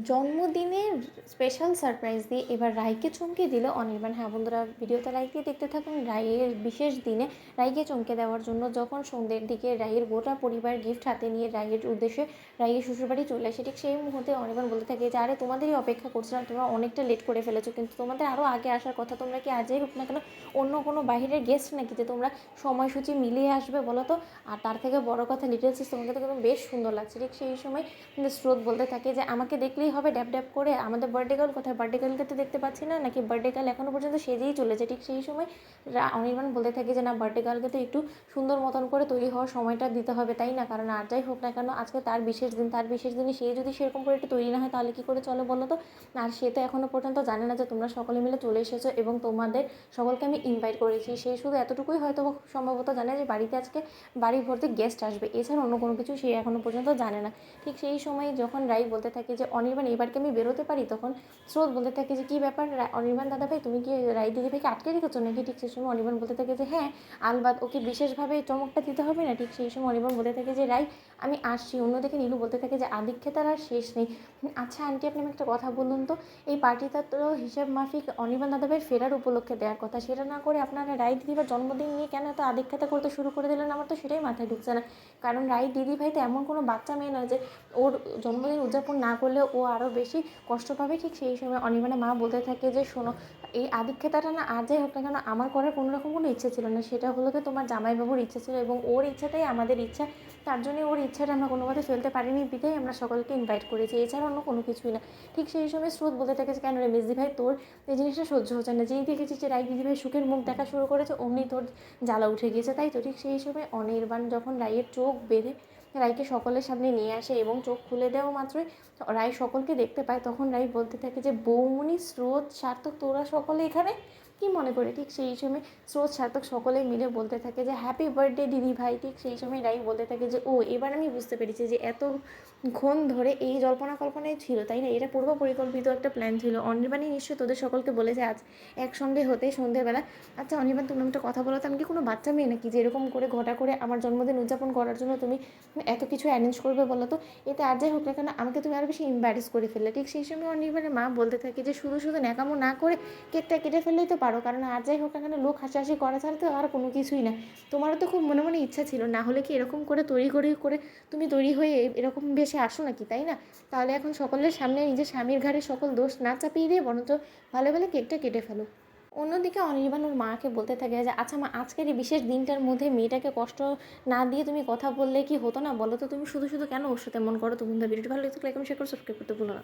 জন্মদিনের special surprise দিয়ে এবার রাইকে চমকে দিল অনির্বাণ। হ্যাঁ বন্ধুরা, ভিডিওটা লাইক দিয়ে দেখতে থাকুন। রাইয়ের বিশেষ দিনে রাইকে চমকে দেওয়ার জন্য যখন সন্ধ্যের দিকে রাইয়ের গোটা পরিবার গিফট হাতে নিয়ে রাইয়ের উদ্দেশ্যে রাইয়ের শ্বশুরবাড়ি চলে আসে, ঠিক সেই মুহূর্তে অনির্বাণ বলতে থাকে যে আরে তোমাদেরই অপেক্ষা করছিলাম, তোমরা অনেকটা লেট করে ফেলেছো, কিন্তু তোমাদের আরও আগে আসার কথা। তোমরা কি আজই হোক না কেন অন্য কোনো বাইরের গেস্ট নাকি যে তোমরা সময়সূচি মিলিয়ে আসবে বলো তো? আর তার থেকে বড় কথা, লিটল সিস তোমাকে তো কিন্তু বেশ সুন্দর লাগছে। ঠিক সেই সময় স্রোত বলতে থাকে যে আমাকে দেখলেই হবে ড্যাব ড্যাব করে, আমাদের বার্থডে গার্ল কোথায়? বার্থডে গার্লকে তো দেখতে পাচ্ছি না, নাকি বার্থডে গার্ল এখনও পর্যন্ত সেজেই চলেছে। ঠিক সেই সময় অনির্বাণ বলতে থাকে যে না, বার্থডে গার্লকে তো একটু সুন্দর মতন করে তৈরি হওয়ার সময়টা দিতে হবে, তাই না? কারণ আর যাই হোক না কেন আজকে তার বিশেষ দিন, তার বিশেষ দিনে সে যদি সেরকম করে একটু তৈরি না হয় তাহলে কী করে চলো বলো তো? আর সে তো এখনও পর্যন্ত জানে না যে তোমরা সকলে মিলে চলে এসেছো এবং তোমাদের সকলকে আমি ইনভাইট করেছি। সে শুধু এতটুকুই হয়তো সম্ভবত জানে যে বাড়িতে আজকে বাড়ি ভর্তি গেস্ট আসবে, এছাড়া অন্য কোনো কিছু সে এখনও পর্যন্ত জানে না। ঠিক সেই সময় যখন রাই বলতে থাকে যে অনির্বাণ এবার কি আমি বেরোতে পারি, তখন স্রোত বলতে থাকে যে কী ব্যাপার অনির্বাণ দাদা ভাই, তুমি কি রাই দিদিভাইকে আটকে রেখেছো নাকি? ঠিক সেই সময় অনির্বাণ বলতে থাকে যে হ্যাঁ, আলবাত ওকে বিশেষভাবে চমকটা দিতে হবে না? ঠিক সেই সময় অনির্বাণ বলতে থাকে যে রাই আমি আসছি। অন্যদিকে নীলু বলতে থাকে যে আদিক্ষেতার আর শেষ নেই। আচ্ছা আন্টি, আপনি আমাকে একটা কথা বলুন তো, এই পার্টিটা তো হিসাব মাফিক অনির্বাণ দাদাভাইয়ের ফেরার উপলক্ষে দেওয়ার কথা, সেটা না করে আপনারা রাই দিদিভাইয়ের জন্মদিন নিয়ে কেন এত আদিক্ষেতা করতে শুরু করে দিলেন? আমার তো সেটাই মাথায় ঢুকছে না। কারণ রাই দিদিভাই তো এমন কোনো বাচ্চা মেয়ে নয় যে ওর জন্মদিন উদযাপন না করলে ও আরও বেশি কষ্ট পাবে। ঠিক সেই সময় অনির্বাণের মা বলতে থাকে যে শোনো, এই আদিক্ষেতাটা না আর যাই হোক না কেন আমার করার কোনো রকম কোনো ইচ্ছে ছিল না, সেটা হলো কি তোমার জামাইবাবুর ইচ্ছে ছিল এবং ওর ইচ্ছাটাই আমাদের ইচ্ছা। তার জন্যই ওর ইচ্ছাটা আমরা কোনোভাবে ফেলতে পারিনি, বিধায় আমরা সকলকে ইনভাইট করেছি, এছাড়া অন্য কোনো কিছুই না। ঠিক সেই সময় স্রোত বলতে থাকে যে কেন রে মেজদি ভাই, তোর এই জিনিসটা সহ্য হচ্ছে না? যেই দেখেছিস যে রাই দিদিভাই সুখের মুখ দেখা শুরু করেছে অমনি তোর জ্বালা উঠে গিয়েছে, তাই তো? ঠিক সেই সময় অনির্বাণ যখন রাইয়ের চোখ বেঁধে রাইকে সকলের সামনে নিয়ে আসে এবং চোখ খুলে দেওয়া মাত্রই রাই সকলকে দেখতে পায়, তখন রাই বলতে থাকে যে বৌমনি, স্রোত, সার্থক, তোরা সকলে এখানে কি মনে করে? ঠিক সেই সময় স্রোত, সার্থক সকলে মিলে বলতে থাকে যে হ্যাপি বার্থডে দিদি ভাই। ঠিক সেই সময় রাই বলতে থাকে যে ও, এবার আমি বুঝতে পেরেছি যে এতক্ষণ ধরে এই জল্পনা কল্পনাই ছিল, তাই না? এটা পূর্ব পরিকল্পিত একটা প্ল্যান ছিল। অনির্বাণই নিশ্চয়ই তোদের সকলকে বলেছে আজ একসঙ্গে হতে সন্ধ্যেবেলা। আচ্ছা অনির্বাণ, তুমি একটা কথা বলো তো, আমি কি কোনো বাচ্চা মেয়ে নাকি যে এরকম করে ঘটা করে আমার জন্মদিন উদযাপন করার জন্য তুমি এত কিছু অ্যারেঞ্জ করবে বলো তো? এতে আর যাই হোক না কেন আমাকে তুমি আরও বেশি এম্বারেস করে ফেললে। ঠিক সেই সময় অনির্বাণের মা বলতে থাকে যে শুধু শুধু ন্যাকামো না করে কেকটা কেটে ফেললেই তো পারো, কারণ আর যাই হোক না কেন লোক হাসাহাসি করা ছাড়া তো আর কোনো কিছুই না। তোমারও তো খুব মনে মনে ইচ্ছা ছিল, না হলে কি এরকম করে করে তুমি তৈরি হয়ে এরকম বেশে আসো নাকি, তাই না? তাহলে এখন সকলের সামনে নিজের স্বামীর ঘাড়ে সকল দোষ না চাপিয়ে দিয়ে বরঞ্চ ভালো ভালো কেকটা কেটে ফেলো। অন্যদিকে অনির্বাণ ওর মাকে বলতে থাকে যে আচ্ছা মা, আজকের এই বিশেষ দিনটার মধ্যে মেয়েটাকে কষ্ট না দিয়ে তুমি কথা বললে কি হতো না বলো তো? তুমি শুধু শুধু কেন ওর সাথে মন করো? তো বন্ধুরা, ভিডিওটি ভালো লাগলে লাইক এবং শেয়ার করে সাবস্ক্রাইব করতে ভুলো না।